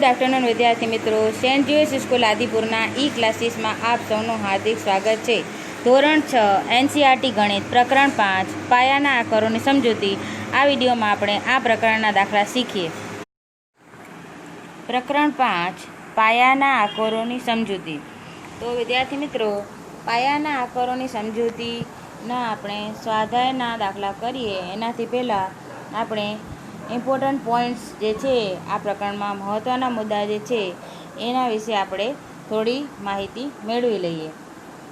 Good afternoon વિદ્યાર્થી મિત્રો, Saint જ્યુઇસ school આદિપુરના ઈ ક્લાસીસમાં આપ સૌનું હાર્દિક સ્વાગત છે। ધોરણ 6 એનસીઆરટી ગણિત પ્રકરણ 5 પાયાના આકારોની સમજૂતી। આ વિડીયોમાં આપણે આ પ્રકારના દાખલા શીખીએ। પ્રકરણ 5 પાયાના આકારોની સમજૂતી। તો વિદ્યાર્થી મિત્રો, પાયાના આકારોની સમજૂતીના આપણે સ્વાધ્યાયના દાખલા કરીએ એનાથી પહેલાં આપણે ઇમ્પોર્ટન્ટ પોઈન્ટ્સ જે છે આ પ્રકરણમાં મહત્ત્વના મુદ્દા જે છે એના વિશે આપણે થોડી માહિતી મેળવી લઈએ।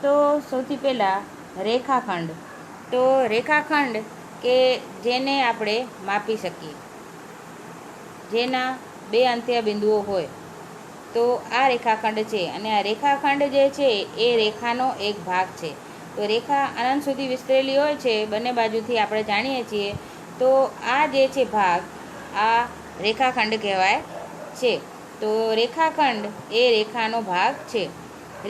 તો સૌથી પહેલાં રેખાખંડ। તો રેખાખંડ કે જેને આપણે માપી શકીએ, જેના બે અંત્ય બિંદુઓ હોય, તો આ રેખાખંડ છે। અને આ રેખાખંડ જે છે એ રેખાનો એક ભાગ છે। તો રેખા અનંત સુધી વિસ્તરેલી હોય છે બંને બાજુથી, આપણે જાણીએ છીએ। તો આ જે છે ભાગ, આ રેખાખંડ કહેવાય છે। તો રેખાખંડ એ રેખાનો ભાગ છે।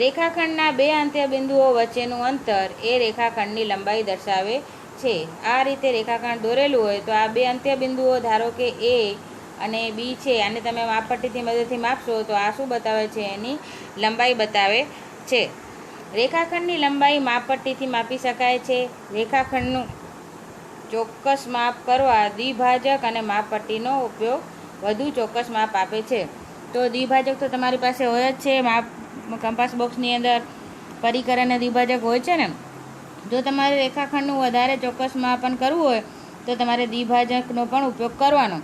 રેખાખંડના બે અંત્ય બિંદુઓ વચ્ચેનું અંતર એ રેખાખંડની લંબાઈ દર્શાવે છે। આ રીતે રેખાખંડ દોરેલું હોય તો આ બે અંત્ય બિંદુઓ, ધારો કે એ અને બી છે, આને તમે માપપટ્ટીથી મદદથી માપશો તો આ શું બતાવે છે? એની લંબાઈ બતાવે છે। રેખાખંડની લંબાઈ માપપટ્ટીથી માપી શકાય છે। રેખાખંડનું ચોક્કસ માપ કરવા દ્વિભાજક અને માપપટ્ટીનો ઉપયોગ વધુ ચોક્કસ માપ આપે છે। તો દ્વિભાજક તો તમારી પાસે હોય જ છે, માપ કંપાસ બોક્સની અંદર પરિકર અને દ્વિભાજક હોય છે ને। જો તમારે રેખાખંડનું વધારે ચોક્કસ માપન કરવું હોય તો તમારે દ્વિભાજકનો પણ ઉપયોગ કરવાનો।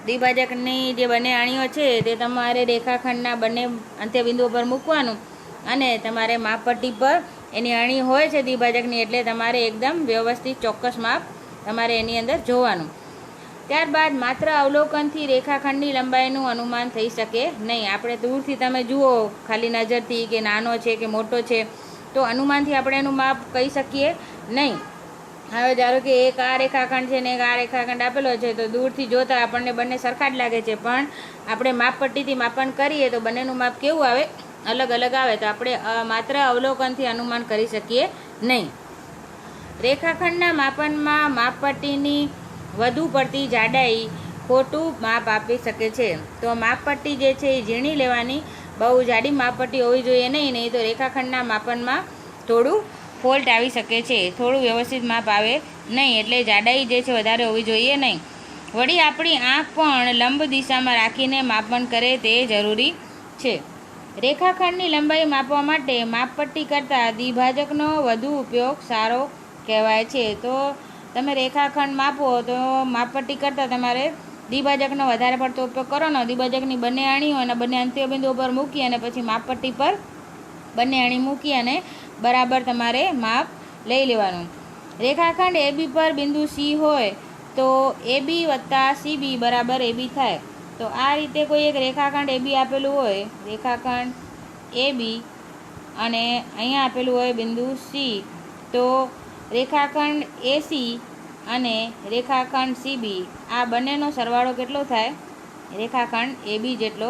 દ્વિભાજકની જે બંને અણીઓ છે તે તમારે રેખાખંડના બંને અંત્યબિંદુઓ પર મૂકવાનું અને તમારે માપપટ્ટી પર એની અણી હોય છે દ્વિભાજકની, એટલે તમારે એકદમ વ્યવસ્થિત ચોક્કસ માપ તમારે એની અંદર જોવાનું। ત્યારબાદ માત્ર અવલોકનથી રેખાખંડની લંબાઈનું અનુમાન થઈ શકે નહીં। આપણે દૂરથી તમે જુઓ ખાલી નજરથી કે નાનો છે કે મોટો છે, તો અનુમાનથી આપણે એનું માપ કહી શકીએ નહીં। હવે ધારો કે એક આ રેખાખંડ છે ને એક આ રેખાખંડ આપેલો છે, તો દૂરથી જોતાં આપણને બંને સરખા જ લાગે છે, પણ આપણે માપપટ્ટીથી માપન કરીએ તો બંનેનું માપ કેવું આવે? અલગ અલગ આવે। તો આપણે માત્ર અવલોકનથી અનુમાન કરી શકીએ નહીં। રેખાખંડના માપનમાં માપપટ્ટીની વધુ પડતી જાડાઈ ખોટું માપ આપી શકે છે। તો માપપટ્ટી જે છે એ ઝીણી લેવાની, બહુ જાડી માપપટ્ટી હોવી જોઈએ નહીં તો રેખાખંડના માપનમાં થોડું ફોલ્ટ આવી શકે છે, થોડું વ્યવસ્થિત માપ આવે નહીં, એટલે જાડાઈ જે છે વધારે હોવી જોઈએ નહીં। વળી આપણી આંખ પણ લંબ દિશામાં રાખીને માપન કરે તે જરૂરી છે। રેખાખંડની લંબાઈ માપવા માટે માપપટ્ટી કરતાં દ્વિભાજકનો વધુ ઉપયોગ સારો કહેવાય છે। તો તમે રેખાખંડ માપો તો માપપટ્ટી કરતાં તમારે દ્વિભાજકનો વધારે પડતો ઉપયોગ કરવાનો। દ્વિભાજકની બંને અણીઓ અને બંને અંત્યબિંદુઓ પર મૂકી અને પછી માપપટ્ટી પર બંને અણી મૂકી અને બરાબર તમારે માપ લઈ લેવાનું। રેખાખંડ એબી પર બિંદુ સી હોય તો એબી વત્તા સીબી બરાબર એબી થાય। તો આ રીતે કોઈ એક રેખાખંડ એબી આપેલું હોય, રેખાખંડ એબી અને અહીંયા આપેલું હોય બિંદુ સી, તો રેખાખંડ એસી અને રેખાખંડ સીબી આ બંનેનો સરવાળો કેટલો થાય? રેખાખંડ એબી જેટલો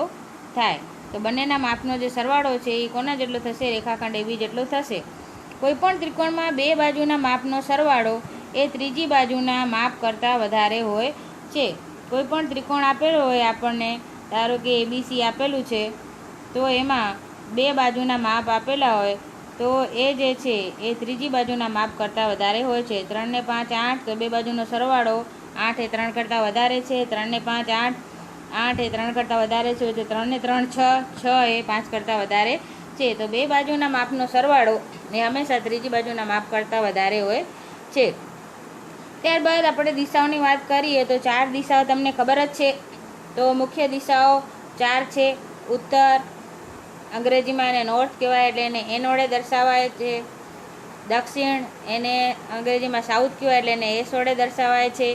થાય। તો બંનેના માપનો જે સરવાળો છે એ કોના જેટલો થશે? રેખાખંડ એબી જેટલો થશે। કોઈપણ ત્રિકોણમાં બે બાજુના માપનો સરવાળો એ ત્રીજી બાજુના માપ કરતાં વધારે હોય છે। કોઈપણ ત્રિકોણ આપેલો હોય આપણને, ધારો કે એબીસી આપેલું છે, તો એમાં બે બાજુના માપ આપેલા હોય તો એ જે છે એ ત્રીજી બાજુના માપ કરતાં વધારે હોય છે। 3 ને 5 8, તો બે બાજુનો સરવાળો 8 એ 3 કરતાં વધારે છે, 3 ને 5 8, 8 એ 3 કરતાં વધારે છે, તો 3 ને 3 6, 6 એ 5 કરતાં વધારે છે। તો બે બાજુના માપનો સરવાળો એ હંમેશા ત્રીજી બાજુના માપ કરતાં વધારે હોય છે। ત્યારબાદ આપણે દિશાઓની વાત કરીએ તો 4 દિશાઓ તમને ખબર જ છે। તો મુખ્ય દિશાઓ 4 છે। ઉત્તર, અંગ્રેજીમાં એને નોર્થ કહેવાય એટલે એને એન વડે દર્શાવાય છે। દક્ષિણ, એને અંગ્રેજીમાં સાઉથ કહેવાય એટલે એને એસ વડે દર્શાવાય છે।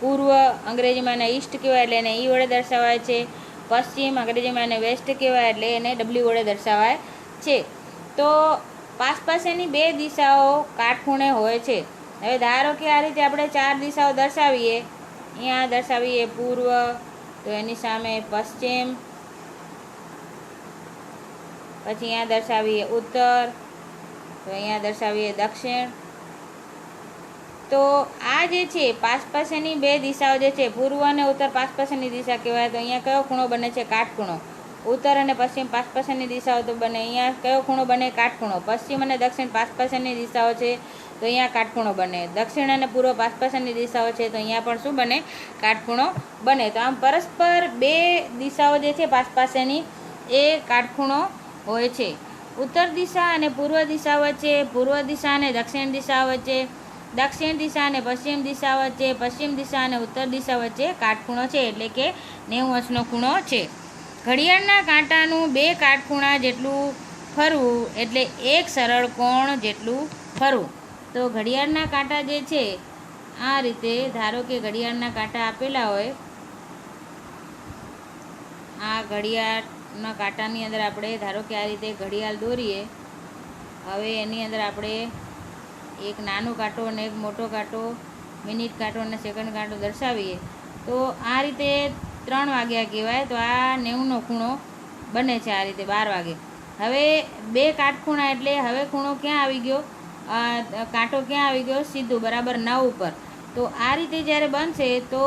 પૂર્વ, અંગ્રેજીમાં એને ઈસ્ટ કહેવાય એટલે એને ઈ વડે દર્શાવાય છે। પશ્ચિમ, અંગ્રેજીમાં એને વેસ્ટ કહેવાય એટલે એને ડબલ્યુ વડે દર્શાવાય છે। તો પાસેની બે દિશાઓ કાટખૂણે હોય છે। હવે ધારો કે આ રીતે આપણે 4 દિશાઓ દર્શાવીએ, અહીંયા દર્શાવીએ પૂર્વ, તો એની સામે પશ્ચિમ, પછી અહીંયા દર્શાવીએ ઉત્તર, તો અહીંયા દર્શાવીએ દક્ષિણ। તો આ જે છે પાસેની બે દિશાઓ જે છે, પૂર્વ અને ઉત્તર પાસેની દિશા કહેવાય। તો અહીંયા કયો ખૂણો બને છે? કાટખૂણો। ઉત્તર અને પશ્ચિમ પાસપાસની દિશાઓ તો બને. અહીંયા કયો ખૂણો બને? કાટખૂણો. પશ્ચિમ અને દક્ષિણ પાસપાસની દિશાઓ છે તો અહીંયા કાટખૂણો બને. દક્ષિણ અને પૂર્વ પાસપાસની દિશાઓ છે તો અહીંયા પણ શું બને? કાટખૂણો બને. તો આમ પરસ્પર બે દિશાઓ જે છે પાસપાસની એ કાટખૂણો હોય છે. ઉત્તર દિશા અને પૂર્વ દિશા વચ્ચે, પૂર્વ દિશા અને દક્ષિણ દિશા વચ્ચે, દક્ષિણ દિશા અને પશ્ચિમ દિશા વચ્ચે, પશ્ચિમ દિશા અને ઉત્તર દિશા વચ્ચે કાટખૂણો છે, એટલે કે 90 નો ખૂણો છે. ઘડિયાળના કાંટાનું 2 કાટખૂણા જેટલું ફરવું એટલે 1 સરળ કોણ જેટલું ફરવું. તો ઘડિયાળના કાંટા જે છે આ રીતે, ધારો કે ઘડિયાળના કાંટા આપેલા હોય, આ ઘડિયાળના કાંટાની અંદર આપણે ધારો કે આ રીતે ઘડિયાળ દોરીએ. હવે એની અંદર આપણે એક નાનો કાંટો અને એક મોટો કાંટો, મિનિટ કાંટો અને સેકન્ડ કાંટો દર્શાવીએ તો આ રીતે 3 વાગ્યા કહેવાય. તો આ 90નો ખૂણો બને છે આ રીતે 12 વાગે. હવે 2 કાટખૂણા એટલે હવે ખૂણો ક્યાં આવી ગયો? કાંટો ક્યાં આવી ગયો? સીધું બરાબર 9 ઉપર. તો આ રીતે જ્યારે બનશે તો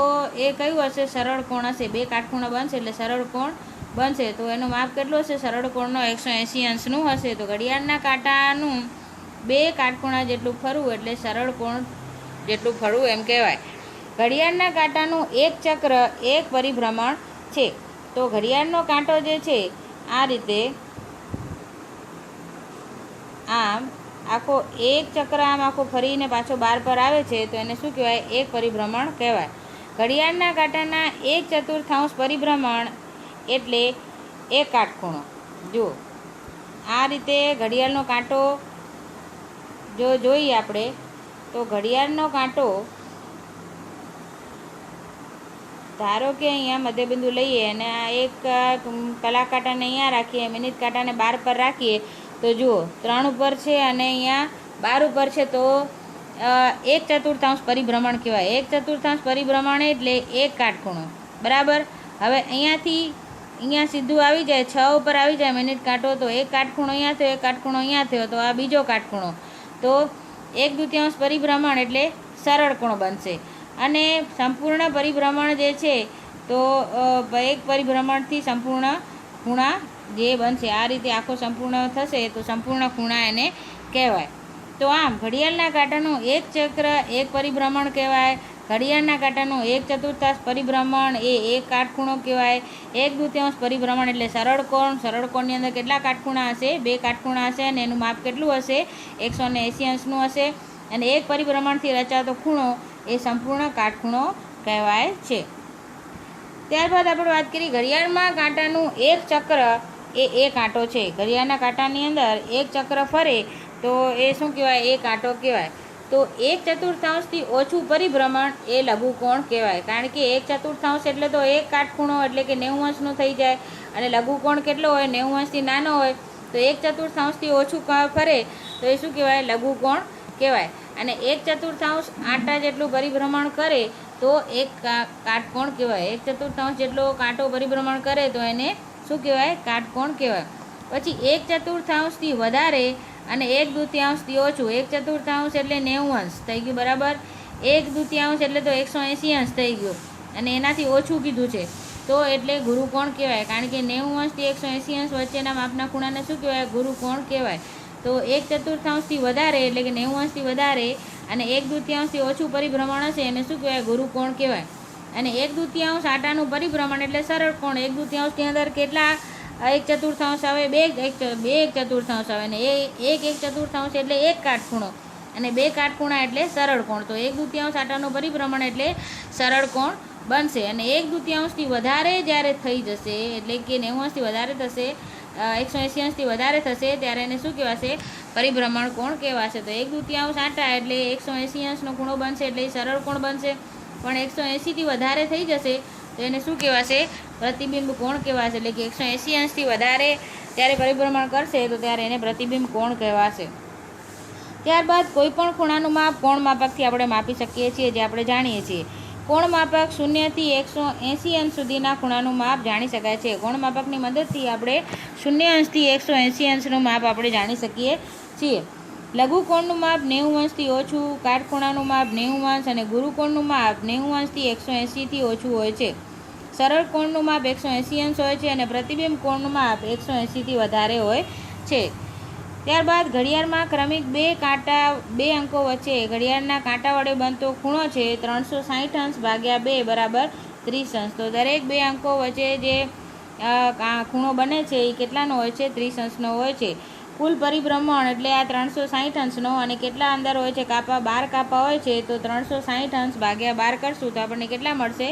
એ કયું હશે? સરળ કોણ હશે. 2 કાટખૂણા બનશે એટલે સરળ કોણ બનશે. તો એનું માપ કેટલું હશે? સરળ કોણનો 180 અંશનું હશે. તો ઘડિયાળના કાંટાનું 2 કાટખૂણા જેટલું ફરવું એટલે સરળ કોણ જેટલું ફરવું એમ કહેવાય. ઘડિયાળના કાંટાનું 1 ચક્ર 1 પરિભ્રમણ છે. તો ઘડિયાળનો કાંટો જે છે આ રીતે આમ આખો 1 ચક્ર આમ આખો ફરીને પાછો 12 પર આવે છે તો એને શું કહેવાય? 1 પરિભ્રમણ કહેવાય. ઘડિયાળના કાંટાના 1/4 પરિભ્રમણ એટલે 1 કાટખૂણો. જુઓ આ રીતે ઘડિયાળનો કાંટો જો જોઈએ આપણે તો ઘડિયાળનો કાંટો ધારો કે અહીંયા મધ્યબિંદુ લઈએ અને આ એક કલાક કાંટાને અહીંયા રાખીએ, મિનિટ કાંટાને 12 પર રાખીએ તો જુઓ 3 ઉપર છે અને અહીંયા 12 ઉપર છે તો 1/4 પરિભ્રમણ કહેવાય. 1/4 પરિભ્રમણ એટલે 1 કાટખૂણો બરાબર. હવે અહીંયાથી અહીંયા સીધું આવી જાય, 6 ઉપર આવી જાય મિનિટ કાંટો તો 1 કાટખૂણો અહીંયા થયો, 1 કાટખૂણો અહીંયા થયો તો આ બીજો કાટખૂણો. તો 1/2 પરિભ્રમણ એટલે સરળ કોણ બનશે. અને સંપૂર્ણ પરિભ્રમણ જે છે તો 1 પરિભ્રમણથી સંપૂર્ણ ખૂણા જે બનશે. આ રીતે આખો સંપૂર્ણ થશે તો સંપૂર્ણ ખૂણા એને કહેવાય. તો આમ ઘડિયાળના કાંટાનું 1 ચક્ર 1 પરિભ્રમણ કહેવાય. ઘડિયાળના કાંટાનું 1/4 પરિભ્રમણ એ 1 કાટખૂણો કહેવાય. 1/2 પરિભ્રમણ એટલે સરળ કોણ. સરળ કોણની અંદર કેટલા કાટખૂણા હશે? 2 કાટખૂણા હશે અને એનું માપ કેટલું હશે? 180 અંશનું હશે. અને 1 પરિભ્રમણથી રચાતો ખૂણો એ સંપૂર્ણ કાટખૂણો કહેવાય છે. ત્યારબાદ આપણે વાત કરીએ ઘડિયાળમાં કાંટાનું 1 ચક્ર એ 1 કાંટો છે. ઘડિયાળના કાંટાની અંદર 1 ચક્ર ફરે તો એ શું કહેવાય? 1 કાંટો કહેવાય. તો 1/4 ઓછું પરિભ્રમણ એ લઘુકોણ કહેવાય. કારણ કે 1/4 એટલે તો 1 કાટખૂણો એટલે કે 90 અંશનું થઈ જાય. અને લઘુકોણ કેટલો હોય? 90 અંશથી નાનો હોય. તો 1/4 ઓછું ફરે તો એ શું કહેવાય? લઘુકોણ કહેવાય. અને 1/4 આંટા જેટલું પરિભ્રમણ કરે તો 1 કાટકોણ કહેવાય. 1/4 જેટલો કાંટો પરિભ્રમણ કરે તો એને શું કહેવાય? કાટકોણ કહેવાય. પછી 1/4 વધારે અને 1/2 ઓછું. 1/4 એટલે 90 અંશ થઈ ગયું બરાબર. 1/2 એટલે તો 180 અંશ થઈ ગયું અને એનાથી ઓછું કીધું છે તો એટલે ગુરુકોણ કહેવાય. કારણ કે 90 અંશથી 180 અંશ વચ્ચેના માપના ખૂણાને શું કહેવાય? ગુરુકોણ કહેવાય. તો 1/4 વધારે એટલે કે 90 અંશથી વધારે અને 1/2 ઓછું પરિભ્રમણ હશે એને શું કહેવાય? ગુરુકોણ કહેવાય. અને 1/2 આંટાનું પરિભ્રમણ એટલે સરળ કોણ. 1/2 ની અંદર કેટલા 1/4 આવે? 2 1/4 આવે. અને 1/4 એટલે 1 કાટખૂણો અને 2 કાટખૂણા એટલે સરળ કોણ. તો 1/2 આંટાનું પરિભ્રમણ એટલે સરળ કોણ બનશે. અને 1/2 વધારે જ્યારે થઈ જશે એટલે કે 90 અંશથી વધારે થશે, 180 અંશથી વધારે થશે ત્યારે એને શું કહેવાશે? પરિભ્રમણ કોણ કહેવાશે. તો 1/2 આંટા એટલે 180 અંશનો ખૂણો બનશે એટલે એ સરળ કોણ બનશે. પણ 180થી વધારે થઈ જશે તો એને શું કહેવાશે? પ્રતિબિંબ કોણ કહેવાશે. એટલે કે 180 અંશથી વધારે જ્યારે પરિભ્રમણ કરશે તો ત્યારે એને પ્રતિબિંબ કોણ કહેવાશે. ત્યારબાદ કોઈ પણ ખૂણાનું માપ કોણ માપકથી આપણે માપી શકીએ છીએ, જે આપણે જાણીએ છીએ. કોણ માપક 0 થી 180 અંશ સુધીના ખૂણાનું માપ જાણી શકાય છે. કોણ માપકની મદદથી આપણે 0 અંશથી 180 અંશનું માપ આપણે જાણી શકીએ છીએ. લઘુકોણનું માપ 90 અંશથી ઓછું, કાટખૂણાનું માપ 90 અંશ અને ગુરુકોણનું માપ 90 અંશથી 180થી ઓછું હોય છે. સરળ કોણનું માપ 180 અંશ હોય છે અને પ્રતિબિંબ કોણનું માપ 180થી વધારે હોય છે. ત્યારબાદ ઘડિયાળમાં ક્રમિક બે અંકો વચ્ચે ઘડિયાળના કાંટા વડે બનતો ખૂણો છે 360 અંશ ભાગ્યા 2 બરાબર 30 અંશ. તો દરેક બે અંકો વચ્ચે જે ખૂણો બને છે એ કેટલાનો હોય છે? 30 અંશનો હોય છે. કુલ પરિભ્રમણ એટલે આ 360 અંશનો અને કેટલા અંદર હોય છે કાપા? 12 કાપા હોય છે. તો 360 અંશ ભાગ્યા 12 કરશું તો આપણને કેટલા મળશે?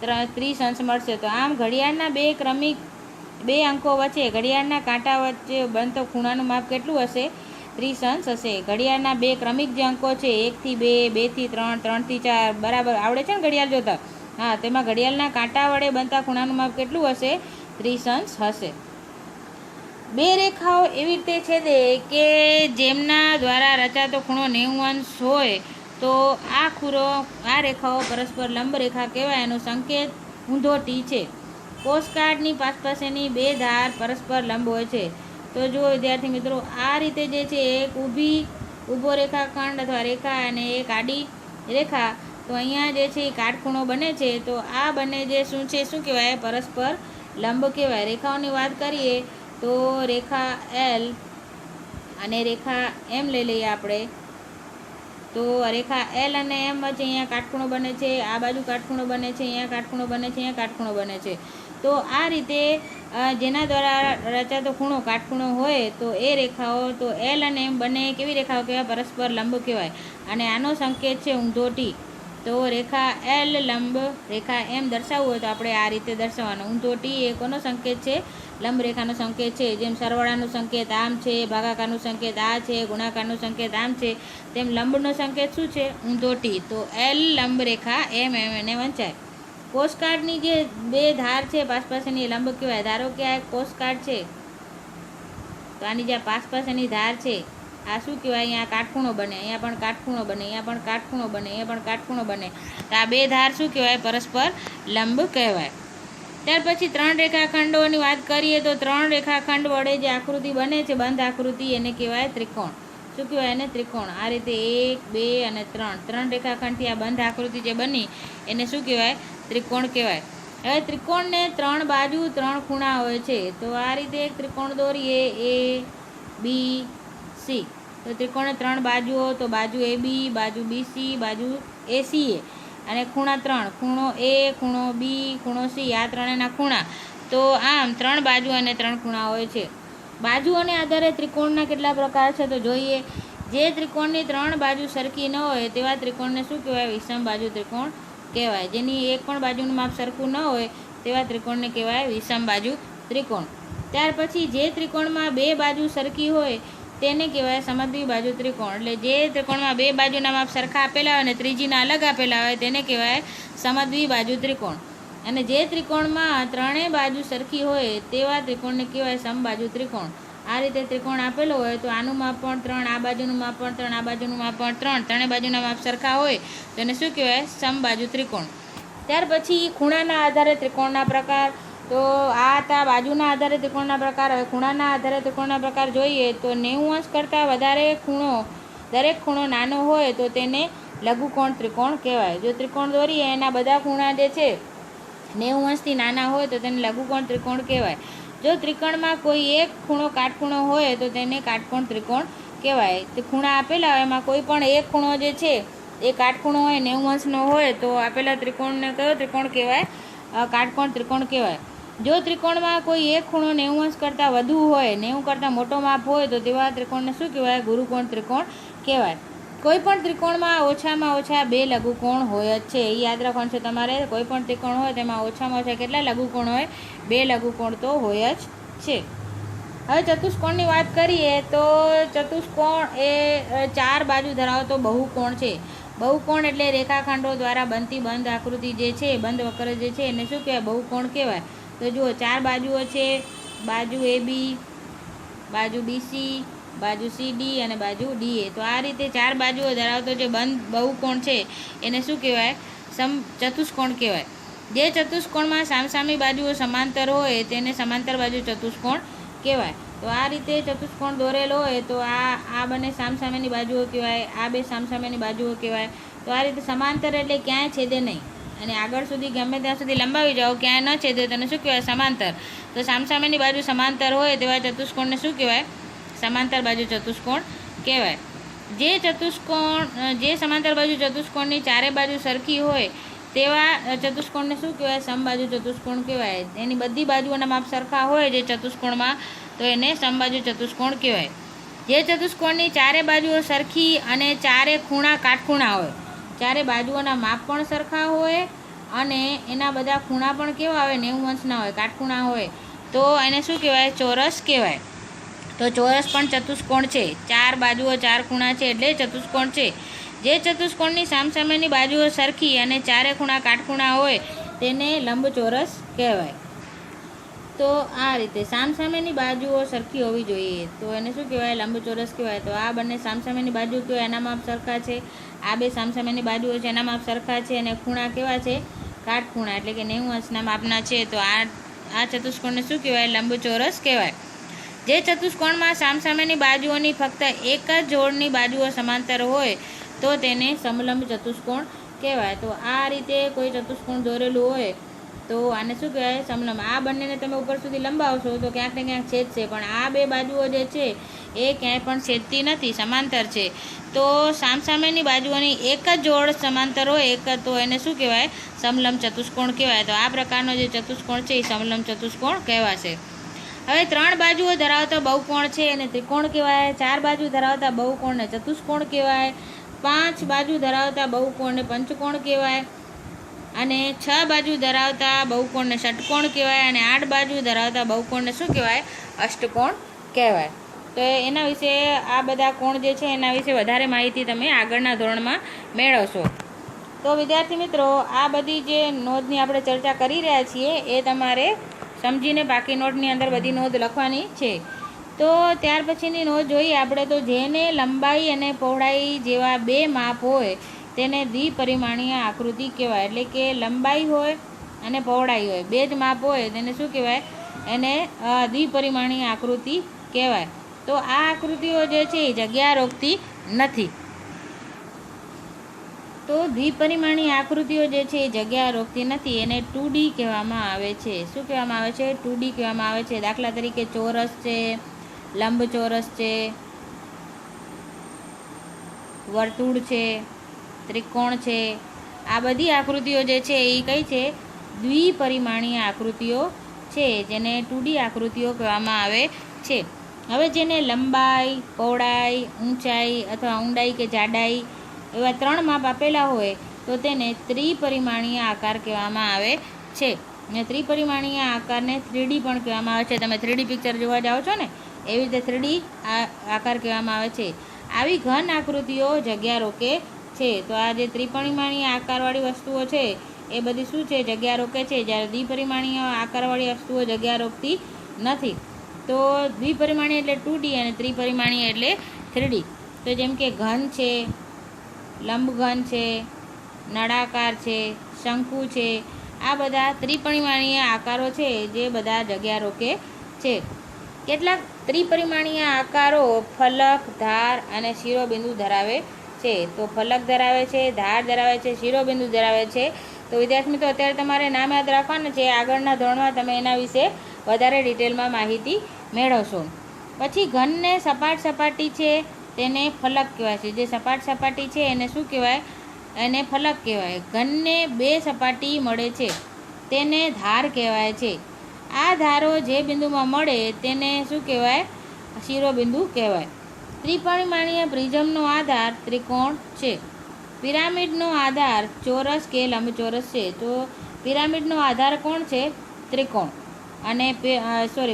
30 અંશ મળશે. તો આમ ઘડિયાળના બે અંકો વચ્ચે ઘડિયાળના કાંટા વચ્ચે બનતો ખૂણાનું માપ કેટલું હશે? 30 અંશ હશે. ઘડિયાળના બે ક્રમિક જે અંકો છે 1 થી 2, 2 થી 3, 3 થી 4 બરાબર આવડે છે ને ઘડિયાળ જોતા? હા, તેમાં ઘડિયાળના કાંટા વડે બનતા ખૂણાનું માપ કેટલું હશે? 30 અંશ હશે. બે રેખાઓ એવી રીતે છેદે કે જેમના દ્વારા રચાતો ખૂણો 90 અંશ હોય તો આ રેખાઓ પરસ્પર લંબ રેખા કહેવાય. એનો સંકેત ઊંધો ટી છે. પોસ્ટકાર્ડની પાસેની બે ધાર પરસ્પર લંબ હોય છે. તો જુઓ વિદ્યાર્થી મિત્રો, આ રીતે જે છે એક ઊભો રેખાખંડ અથવા રેખા અને એક આડી રેખા. તો અહીંયા જે છે એ કાટખૂણો બને છે. તો આ બંને જે શું કહેવાય? પરસ્પર લંબ કહેવાય. રેખાઓની વાત કરીએ તો રેખા એલ અને રેખા એમ લઈ લઈએ આપણે. તો રેખા એલ અને એમ વચ્ચે અહીંયા કાટખૂણો બને છે, આ બાજુ કાટખૂણો બને છે, અહીંયા કાટખૂણો બને છે, અહીંયા કાટખૂણો બને છે. તો આ રીતે જેના દ્વારા રચાતો ખૂણો કાટખૂણો હોય તો એ રેખાઓ તો એલ અને એમ બંને કેવી રેખાઓ કહેવાય? પરસ્પર લંબ કહેવાય. અને આનો સંકેત છે ઊંધો ટી. તો રેખા એલ લંબ રેખા એમ દર્શાવવું હોય તો આપણે આ રીતે દર્શાવવાનો. ઊંધો ટી એ કોનો સંકેત છે? લંબ રેખાનો સંકેત છે. જેમ સરવાળાનો સંકેત આમ છે, ભાગાકારનો સંકેત આ છે, ગુણાકારનો સંકેત આમ છે, તેમ લંબનો સંકેત શું છે? ઊંધો ટી. તો એલ લંબ રેખા એમ એને વંચાય. પોસ્ટકાર્ડની જે બે ધાર છે પાસેની લંબ કહેવાય. ધારો કે આ એક પોસ્ટકાર્ડ છે તો આની જે પાસેની ધાર છે આ શું કહેવાય? અહીંયા કાટખૂણો બને, અહીંયા પણ કાટખૂણો બને, અહીંયા પણ કાટખૂણો બને, અહીંયા પણ કાટખૂણો બને. તો આ બે ધાર શું કહેવાય? પરસ્પર લંબ કહેવાય. ત્યાર પછી 3 રેખાખંડોની વાત કરીએ તો 3 રેખાખંડ વડે જે આકૃતિ બને છે બંધ આકૃતિ એને કહેવાય ત્રિકોણ. શું કહેવાય? એને ત્રિકોણ. આ રીતે 1, 2 અને 3 રેખાખંડથી આ બંધ આકૃતિ જે બની એને શું કહેવાય? ત્રિકોણ કહેવાય. હવે ત્રિકોણને 3 બાજુ 3 ખૂણા હોય છે. તો આ રીતે એક ત્રિકોણ દોરીએ A, B, C. તો ત્રિકોણને 3 બાજુઓ, તો બાજુ AB, બાજુ BC, બાજુ ACA અને ખૂણા 3, ખૂણો A, ખૂણો B, ખૂણો C, આ ત્રણેયના ખૂણા. તો આમ 3 બાજુ અને 3 ખૂણા હોય છે. બાજુઓને આધારે ત્રિકોણના કેટલા પ્રકાર છે તો જોઈએ. જે ત્રિકોણની 3 બાજુ સરખી ન હોય તેવા ત્રિકોણને શું કહેવાય? વિષમ બાજુ ત્રિકોણ કહેવાય. જેની એક પણ બાજુનું માપ સરખું ન હોય તેવા ત્રિકોણને કહેવાય વિષમ બાજુ ત્રિકોણ. ત્યાર પછી જે ત્રિકોણમાં 2 બાજુ સરખી હોય તેને કહેવાય સમદ્વિ બાજુ ત્રિકોણ. એટલે જે ત્રિકોણમાં 2 બાજુના માપ સરખા આપેલા હોય અને ત્રીજીના અલગ આપેલા હોય તેને કહેવાય સમદ્વિ બાજુ ત્રિકોણ. અને જે ત્રિકોણમાં 3 બાજુ સરખી હોય તેવા ત્રિકોણને કહેવાય સમબાજુ ત્રિકોણ. આ રીતે ત્રિકોણ આપેલો હોય તો આનું માપ પણ 3, આ બાજુનું માપ પણ 3, આ બાજુનું માપ પણ 3, ત્રણેય બાજુના માપ સરખા હોય તો એને શું કહેવાય? સમબાજુ ત્રિકોણ. ત્યાર પછી ખૂણાના આધારે ત્રિકોણના પ્રકાર. તો આ હતા બાજુના આધારે ત્રિકોણના પ્રકાર. હવે ખૂણાના આધારે ત્રિકોણના પ્રકાર જોઈએ તો 90 અંશ કરતાં વધારે દરેક ખૂણો નાનો હોય તો તેને લઘુકોણ ત્રિકોણ કહેવાય. જો ત્રિકોણ દોરીએ એના બધા ખૂણા જે છે 90 અંશથી નાના હોય તો તેને લઘુકોણ ત્રિકોણ કહેવાય. જો ત્રિકોણમાં કોઈ એક ખૂણો કાટખૂણો હોય તો તેને કાટકોણ ત્રિકોણ કહેવાય. તે ખૂણા આપેલા હોય એમાં કોઈ પણ એક ખૂણો જે છે એ કાટખૂણો હોય 90 અંશનો હોય તો આપેલા ત્રિકોણને કયો ત્રિકોણ કહેવાય? કાટકોણ ત્રિકોણ કહેવાય. જો ત્રિકોણમાં કોઈ એક ખૂણો 90 અંશ કરતાં વધુ હોય, 90 કરતાં મોટો માપ હોય તો તેવા ત્રિકોણને શું કહેવાય? ગુરુકોણ ત્રિકોણ કહેવાય. કોઈ પણ ત્રિકોણમાં ઓછામાં ઓછા 2 લઘુકોણ હોય જ છે. એ યાદ રાખવાનું છે તમારે. કોઈ પણ ત્રિકોણ હોય તેમાં ઓછામાં ઓછા કેટલા લઘુકોણ હોય? 2 લઘુકોણ તો હોય જ છે. હવે ચતુષ્કોણની વાત કરીએ તો ચતુષ્કોણ એ 4 બાજુ ધરાવતો બહુકોણ છે. બહુકોણ એટલે રેખાખંડો દ્વારા બનતી બંધ આકૃતિ જે છે, બંધ વક્ર જે છે એને શું કહેવાય? બહુકોણ કહેવાય. તો જુઓ 4 બાજુઓ છે. બાજુ AB, બાજુ BC, બાજુ CD અને બાજુ DA. તો આ રીતે 4 બાજુઓ ધરાવતો જે બંધ બહુકોણ છે એને શું કહેવાય? ચતુષ્કોણ કહેવાય. જે ચતુષ્કોણમાં સામસામી બાજુઓ સમાંતર હોય તેને સમાંતર બાજુ ચતુષ્કોણ કહેવાય. તો આ રીતે ચતુષ્કોણ દોરેલો હોય તો આ બંને સામસામેની બાજુઓ કહેવાય, આ બે સામસામેની બાજુઓ કહેવાય. તો આ રીતે સમાંતર એટલે ક્યાંય છેદે નહીં અને આગળ સુધી ગમે ત્યાં સુધી લંબાવી જાઓ, ક્યાંય ન છેદે તેને શું કહેવાય? સમાંતર. તો સામસામેની બાજુ સમાંતર હોય તેવા ચતુષ્કોણને શું કહેવાય? સમાંતર બાજુ ચતુષ્કોણ કહેવાય. જે સમાંતર બાજુ ચતુષ્કોણની ચારે બાજુ સરખી હોય તેવા ચતુષ્કોણને શું કહેવાય? સમબાજુ ચતુષ્કોણ કહેવાય. એની બધી બાજુઓના માપ સરખા હોય જે ચતુષ્કોણમાં, તો એને સમબાજુ ચતુષ્કોણ કહેવાય. જે ચતુષ્કોણની ચારે બાજુઓ સરખી અને ચારે ખૂણા કાટખૂણા હોય, ચારે બાજુઓના માપ પણ સરખા હોય અને એના બધા ખૂણા પણ કેવા હોય? 90 અંશના હોય, કાટખૂણા હોય, તો એને શું કહેવાય? ચોરસ કહેવાય. તો ચોરસ પણ ચતુષ્કોણ છે. ચાર બાજુઓ ચાર ખૂણા છે એટલે ચતુષ્કોણ છે. જે ચતુષ્કોણની સામસામેની બાજુઓ સરખી અને ચારે ખૂણા કાટખૂણા હોય તેને લંબચોરસ કહેવાય. તો આ રીતે સામસામેની બાજુઓ સરખી હોવી જોઈએ તો એને શું કહેવાય? લંબચોરસ કહેવાય. તો આ બંને સામસામેની બાજુ કહેવાય, એના માપ સરખા છે. આ બે સામસામેની બાજુઓ છે એના માપ સરખા છે અને ખૂણા કેવા છે? કાટખૂણા, એટલે કે 90 અંશના માપના છે. તો આ ચતુષ્કોણને શું કહેવાય? લંબચોરસ કહેવાય. જે ચતુષ્કોણમાં સામસામેની બાજુઓની ફક્ત એક જ જોડની બાજુઓ સમાંતર હોય તો તેને સમલંબ ચતુષ્કોણ કહેવાય. તો આ રીતે કોઈ ચતુષ્કોણ દોરેલું હોય તો આને શું કહેવાય? સમલંબ. આ બંનેને તમે ઉપર સુધી લંબાવશો તો ક્યાંક ને ક્યાંક છેદશે, પણ આ બે બાજુઓ જે છે એ ક્યાંય પણ છેદતી નથી, સમાંતર છે. તો સામસામેની બાજુઓની એક જ જોડ સમાંતર હોય તો એને શું કહેવાય? સમલંબ ચતુષ્કોણ કહેવાય. તો આ પ્રકારનો જે ચતુષ્કોણ છે એ સમલંબ ચતુષ્કોણ કહેવાશે. હવે 3 બાજુઓ ધરાવતા બહુકોણ છે એને ત્રિકોણ કહેવાય. 4 બાજુ ધરાવતા બહુકોણને ચતુષ્કોણ કહેવાય. 5 બાજુ ધરાવતા બહુકોણને પંચકોણ કહેવાય. અને 6 બાજુ ધરાવતા બહુકોણને ષટકોણ કહેવાય. અને 8 બાજુ ધરાવતા બહુકોણને શું કહેવાય? અષ્ટકોણ કહેવાય. તો એના વિશે આ બધા કોણ જે છે એના વિશે વધારે માહિતી તમે આગળના ધોરણમાં મેળવશો. તો વિદ્યાર્થી મિત્રો, આ બધી જે નોંધની આપણે ચર્ચા કરી રહ્યા છીએ એ તમારે સમજીને બાકી નોટની અંદર બધી નોંધ લખવાની છે. તો ત્યાર પછીની નોંધ જોઈએ આપણે. તો જેને લંબાઈ અને પહોળાઈ જેવા બે માપ હોય તેને દ્વિપરિમાણીય આકૃતિ કહેવાય. એટલે કે લંબાઈ હોય અને પહોળાઈ હોય, બે જ માપ હોય તેને શું કહેવાય? એને દ્વિપરિમાણીય આકૃતિ કહેવાય. તો આ આકૃતિઓ જે છે એ જગ્યા રોકતી નથી. તો દ્વિપરિમાણીય આકૃતિઓ જે છે એ જગ્યા રોકતી નથી. એને 2D કહેવામાં આવે છે. શું કહેવામાં આવે છે? 2D કહેવામાં આવે છે. દાખલા તરીકે ચોરસ છે, લંબચોરસ છે, વર્તુળ છે, ત્રિકોણ છે. આ બધી આકૃતિઓ જે છે એ કઈ છે? દ્વિપરિમાણીય આકૃતિઓ છે, જેને 2D આકૃતિઓ કહેવામાં આવે છે. હવે જેને લંબાઈ, પહોળાઈ, ઊંચાઈ અથવા ઊંડાઈ કે જાડાઈ એવા 3 માપ આપેલા હોય તો તેને ત્રિપરિમાણીય આકાર કહેવામાં આવે છે. અને ત્રિપરિમાણીય આકારને 3D પણ કહેવામાં આવે છે. તમે 3D પિક્ચર જોવા જાઓ છો ને, એવી રીતે 3D આકાર કહેવામાં આવે છે. આવી ઘન આકૃતિઓ જગ્યા રોકે છે. તો આ જે ત્રિપરિમાણીય આકારવાળી વસ્તુઓ છે એ બધી શું છે? જગ્યા રોકે છે. જ્યારે દ્વિપરિમાણીય આકારવાળી વસ્તુઓ જગ્યા રોકતી નથી. તો દ્વિપરિમાણીય એટલે 2D અને ત્રિપરિમાણીય એટલે 3D. તો જેમ કે ઘન છે, લંબઘન છે, નળાકાર છે, શંકુ છે, આ બધા ત્રિપરિમાણીય આકારો છે જે બધા જગ્યા રોકે છે. કેટલાક ત્રિપરિમાણીય આકારો ફલક, ધાર અને શિરોબિંદુ ધરાવે છે. તો ફલક ધરાવે છે, ધાર ધરાવે છે, શિરોબિંદુ ધરાવે છે. તો વિદ્યાર્થી મિત્રો, અત્યારે તમારે નામ યાદ રાખવાનું છે. આગળના ધોરણમાં તમે એના વિશે વધારે ડિટેલમાં માહિતી મેળવશો. પછી ઘનને સપાટી છે તેને ફલક કહેવાય છે. જે સપાટી છે એને શું કહેવાય? એને ફલક કહેવાય. ઘનને 2 સપાટી મળે છે તેને ધાર કહેવાય છે. આ ધારો જે બિંદુમાં મળે તેને શું કહેવાય? શિરોબિંદુ કહેવાય. ત્રિપરિમાણીય પ્રિઝમનો આધાર ત્રિકોણ છે. પિરામિડનો આધાર ચોરસ કે લંબચોરસ છે. તો પિરામિડનો આધાર કોણ છે? ત્રિકોણ. અને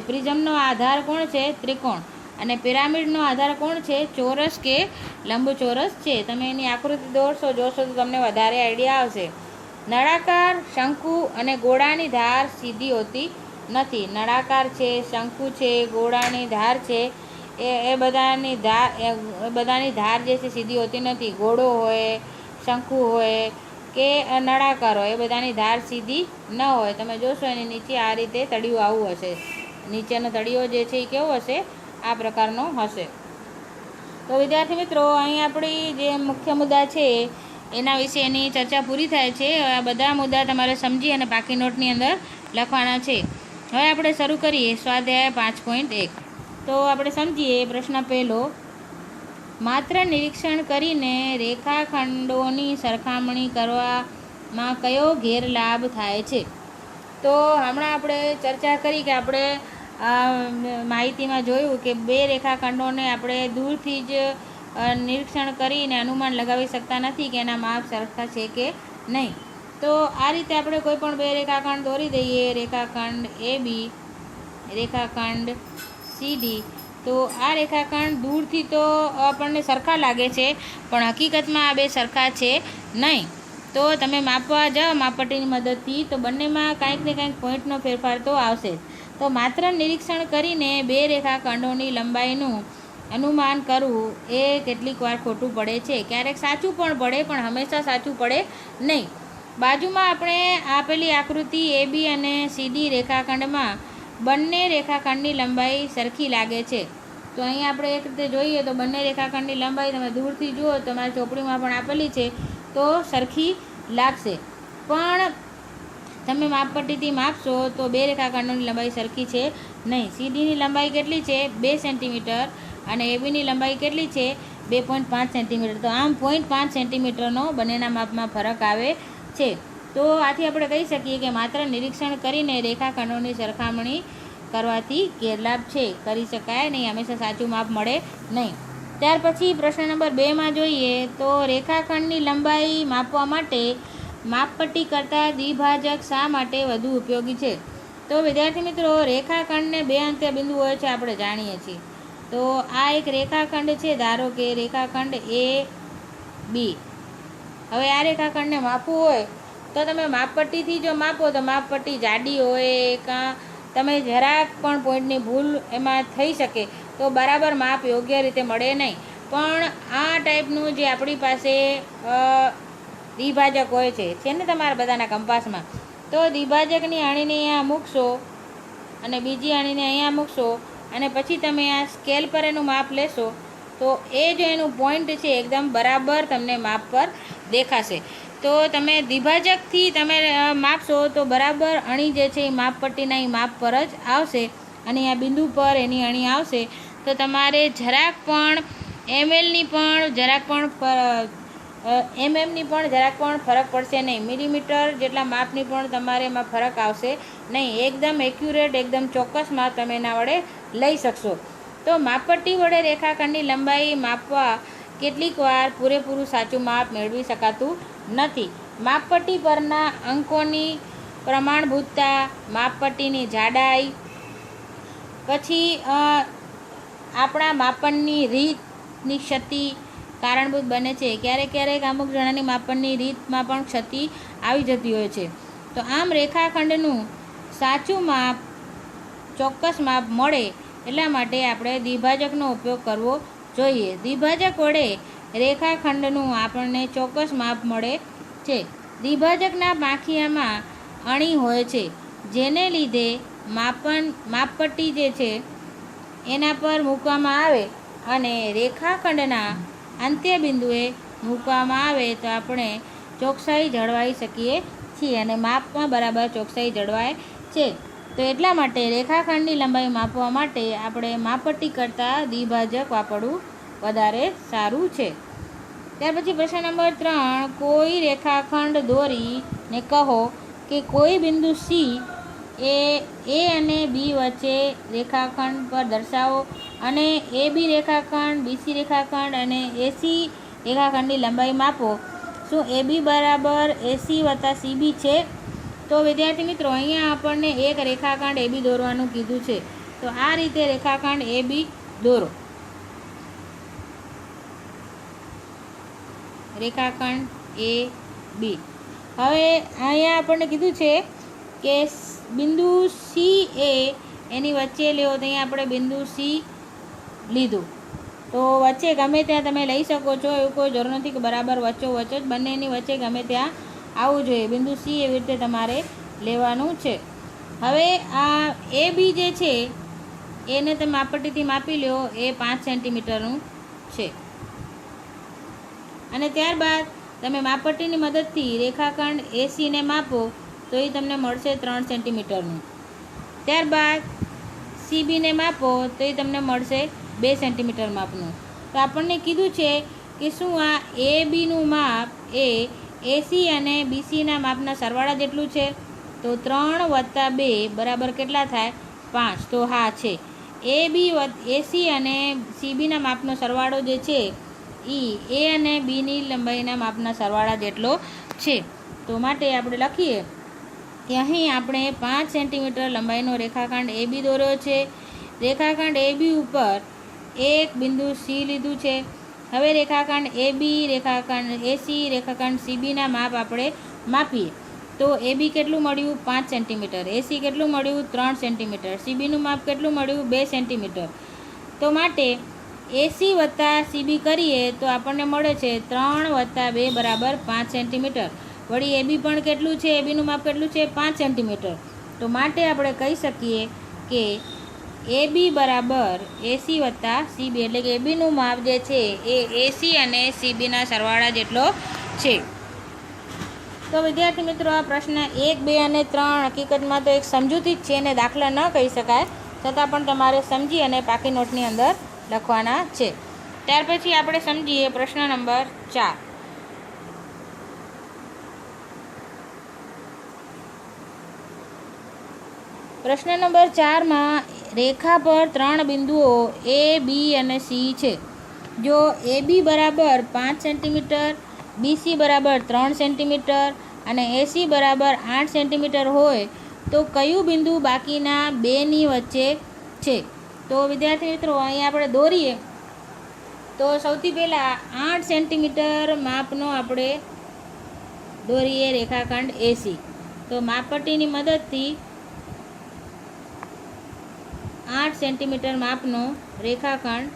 પ્રિઝમનો આધાર કોણ છે? ત્રિકોણ. અને પિરામિડનો આધાર કોણ છે? ચોરસ કે લંબચોરસ છે. તમે એની આકૃતિ દોરશો, જોશો તો તમને વધારે આઈડિયા આવશે. નળાકાર, શંકુ અને ગોળાની ધાર સીધી હોતી નથી. નળાકાર છે, શંકુ છે, ગોળાની ધાર છે, એ બધાની ધાર જે છે સીધી હોતી નથી. ગોળો હોય, શંકુ હોય કે નળાકાર હોય, એ બધાની ધાર સીધી ન હોય. તમે જોશો એની નીચે આ રીતે તળિયું આવું હશે. નીચેનો તળિયો જે છે એ કેવો હશે? આ પ્રકારનો હશે. તો વિદ્યાર્થી મિત્રો, અહીં આપણી જે મુખ્ય મુદ્દા છે એના વિશે એની ચર્ચા પૂરી થાય છે. આ બધા મુદ્દા તમારે સમજી અને બાકી નોટની અંદર લખવાના છે. હવે આપણે શરૂ કરીએ સ્વાધ્યાય 5.1. તો આપણે સમજીએ પ્રશ્ન પહેલો. માત્ર નિરીક્ષણ કરીને રેખાખંડોની સરખામણી કરવામાં કયો ગેરલાભ થાય છે? તો હમણાં આપણે ચર્ચા કરી કે આપણે માહિતીમાં જોયું કે બે રેખાખંડોને આપણે દૂરથી જ નિરીક્ષણ કરીને અનુમાન લગાવી શકતા નથી કે એના માપ સરખા છે કે નહીં. તો આ રીતે આપણે કોઈ પણ બે રેખાખંડ દોરી દઈએ, રેખાખંડ AB, રેખાખંડ CD. તો આ રેખાખંડ દૂરથી તો આપણને સરખા લાગે છે, પણ હકીકતમાં આ બે સરખા છે નહીં. તો તમે માપવા જાઓ માપપટ્ટીની મદદથી તો બંનેમાં કાંઈક ને કાંઈક પોઈન્ટનો ફેરફાર તો આવશે. તો માત્ર નિરીક્ષણ કરીને બે રેખાખંડોની લંબાઈનું અનુમાન કરવું એ કેટલીક વાર ખોટું પડે છે. ક્યારેક સાચું પણ પડે, પણ હંમેશા સાચું પડે નહીં. બાજુમાં આપણે આપેલી આકૃતિ AB અને CD રેખાખંડમાં બંને રેખાખંડની લંબાઈ સરખી લાગે છે. તો અહીં આપણે એક રીતે જોઈએ તો બંને રેખાખંડની લંબાઈ તમે દૂરથી જુઓ, તમારી ચોપડીમાં પણ આપેલી છે, તો સરખી લાગશે. પણ તમે માપપટ્ટીથી માપશો તો બે રેખાખંડોની લંબાઈ સરખી છે નહીં. CDની લંબાઈ કેટલી છે? 2 સેન્ટીમીટર અને ABની લંબાઈ કેટલી છે? 2.5 સેન્ટીમીટર. તો આમ 0.5 સેન્ટીમીટરનો બંનેના માપમાં ફરક આવે છે. તો આથી આપણે કહી શકીએ કે માત્ર નિરીક્ષણ કરીને રેખાખંડોની સરખામણી કરવાથી ગેરલાભ છે, કરી શકાય નહીં, હંમેશા સાચું માપ મળે નહીં. ત્યાર પછી પ્રશ્ન નંબર 2માં જોઈએ તો રેખાખંડની લંબાઈ માપવા માટે માપપટ્ટી કરતાં દ્વિભાજક શા માટે વધુ ઉપયોગી છે? તો વિદ્યાર્થી મિત્રો, રેખાખંડને બે અંત્ય બિંદુ હોય છે, આપણે જાણીએ છીએ. તો આ એક રેખાખંડ છે, ધારો કે રેખાખંડ AB. હવે આ રેખાખંડને માપવું હોય તો તમે માપપટ્ટીથી જો માપો તો માપપટ્ટી જાડી હોય, કાં તમે જરાક પણ પોઈન્ટની ભૂલ એમાં થઈ શકે તો બરાબર માપ યોગ્ય રીતે મળે નહીં. પણ આ ટાઈપનું જે આપણી પાસે દ્વિભાજક હોય છે ને તમારા બધાના કંપાસમાં, તો દ્વિભાજકની અણીને અહીંયા મૂકશો અને બીજી અણીને અહીંયા મૂકશો અને પછી તમે આ સ્કેલ પર એનું માપ લેશો તો એ જો એનું પોઈન્ટ છે એકદમ બરાબર તમને માપ પર દેખાશે. તો તમે દ્વિભાજકથી તમે માપશો તો બરાબર અણી જે છે એ માપપટ્ટીના એ માપ પર જ આવશે અને આ બિંદુ પર એની અણી આવશે. તો તમારે જરાક પણ એમએમની પણ જરાક પણ ફરક પડશે નહીં. મિલીમીટર જેટલા માપની પણ તમારે એમાં ફરક આવશે નહીં. એકદમ એક્યુરેટ, એકદમ ચોક્કસ માપ તમે એના વડે લઈ શકશો. તો માપપટ્ટી વડે રેખાખંડની લંબાઈ માપવા કેટલીક વાર પૂરેપૂરું સાચું માપ મેળવી શકાતું નથી. માપપટ્ટી પરના અંકોની પ્રમાણભૂતતા, માપપટ્ટીની જાડાઈ, પછી આપણા માપનની રીતની ક્ષતિ કારણભૂત બને છે. ક્યારેક અમુક જણાની માપનની રીતમાં પણ ક્ષતિ આવી જતી હોય છે. તો આમ રેખાખંડનું સાચું માપ, ચોક્કસ માપ મળે એટલા માટે આપણે દ્વિભાજકનો ઉપયોગ કરવો જોઈએ. દ્વિભાજક વડે રેખાખંડનું આપણને ચોક્કસ માપ મળે છે. દ્વિભાજકના પાંખિયામાં અણી હોય છે, જેને લીધે માપપટ્ટી જે છે એના પર મૂકવામાં આવે અને રેખાખંડના અંત્યબિંદુએ મૂકવામાં આવે તો આપણે ચોકસાઈ જળવાઈ શકીએ છીએ અને માપમાં બરાબર ચોકસાઈ જળવાય છે. તો એટલા માટે રેખાખંડની લંબાઈ માપવા માટે આપણે માપપટ્ટી કરતાં દ્વિભાજક વાપરવું વધારે સારું છે. ત્યાર પછી પ્રશ્ન નંબર 3. કોઈ રેખાખંડ દોરીને કહો કે કોઈ બિંદુ C એ A અને B વચ્ચે રેખાખંડ પર દર્શાવો અને AB રેખાખંડ, BC રેખાખંડ અને AC રેખાખંડની લંબાઈ માપો. શું AB બરાબર AC વત્તા CB છે? તો વિદ્યાર્થી મિત્રો, અહીંયા આપણને એક રેખાખંડ AB દોરવાનું કીધું છે. તો આ રીતે રેખાખંડ AB દોરો. રેખાખંડ AB. હવે અહીંયા આપણને કીધું છે કે બિંદુ C એ એની વચ્ચે લ્યો, તો અહીંયા આપણે બિંદુ C લીધું. તો વચ્ચે ગમે ત્યાં તમે લઈ શકો છો, એવું કોઈ જરૂર નથી કે બરાબર વચ્ચોવચ્ચ જ, બંનેની વચ્ચે ગમે ત્યાં આવવું જોઈએ. બિંદુ C એવી રીતે તમારે લેવાનું છે. હવે આ AB જે છે એને તમે માપપટ્ટીથી માપી લો, એ 5 સેન્ટીમીટરનું છે. અને ત્યારબાદ તમે માપપટ્ટીની મદદથી રેખાખંડ એસીને માપો તો એ તમને મળશે 3 સેન્ટીમીટરનું. ત્યારબાદ સીબીને માપો તો એ તમને મળશે 2 સેન્ટીમીટર માપનું. તો આપણને કીધું છે કે શું આ એ બીનું માપ એ એસી અને બીસીના માપના સરવાળા જેટલું છે? તો 3 + 2 બરાબર કેટલા થાય? 5. તો હા છે, એસી અને સીબીના માપનો સરવાળો જે છે એ અને બીની લંબાઈના માપના સરવાળા જેટલો છે. તો માટે આપણે લખીએ કે અહીં આપણે 5 સેન્ટીમીટર લંબાઈનો રેખાખંડ એ બી દોર્યો છે. રેખાખંડ એ બી ઉપર એક બિંદુ સી લીધું છે. હવે રેખાખંડ એ બી, રેખાખંડ એસી, રેખાખંડ સીબીના માપ આપણે માપીએ. તો એ બી કેટલું મળ્યું? 5 સેન્ટીમીટર. એસી કેટલું મળ્યું? 3 સેન્ટીમીટર. સીબીનું માપ કેટલું મળ્યું? 2 સેન્ટીમીટર. તો માટે એસી વત્તા સીબી કરીએ તો આપણને મળે છે 3 + 2 બરાબર 5 સેન્ટીમીટર. વળી એ બી પણ કેટલું છે? એ બીનું માપ કેટલું છે? 5 સેન્ટીમીટર. તો માટે આપણે કહી શકીએ કે એ બી બરાબર એસી વત્તા સીબી, એટલે કે એ બીનું માપ જે છે એ એસી અને સીબીના સરવાળા જેટલો છે. તો વિદ્યાર્થી મિત્રો, આ પ્રશ્ન 1, 2 અને 3 હકીકતમાં તો એક સમજૂતી જ છે, એને દાખલા ન કહી શકાય, છતાં પણ તમારે સમજી અને પાકી નોટની અંદર લખવાના છે. ત્યાર પછી આપણે સમજીએ પ્રશ્ન નંબર 4. પ્રશ્ન નંબર 4માં રેખા પર 3 બિંદુઓ એ, બી અને સી છે. જો એ બી બરાબર 5 સેન્ટીમીટર, બીસી બરાબર 3 સેન્ટીમીટર અને એસી બરાબર 8 સેન્ટીમીટર હોય તો કયું બિંદુ બાકીના બેની વચ્ચે છે? તો વિદ્યાર્થી મિત્રો, અહીં આપણે દોરીએ તો સૌથી પહેલાં 8 સેન્ટીમીટર માપનો આપણે દોરીએ રેખાખંડ એસી. તો માપપટ્ટીની મદદથી 8 સેન્ટીમીટર માપનો રેખાખંડ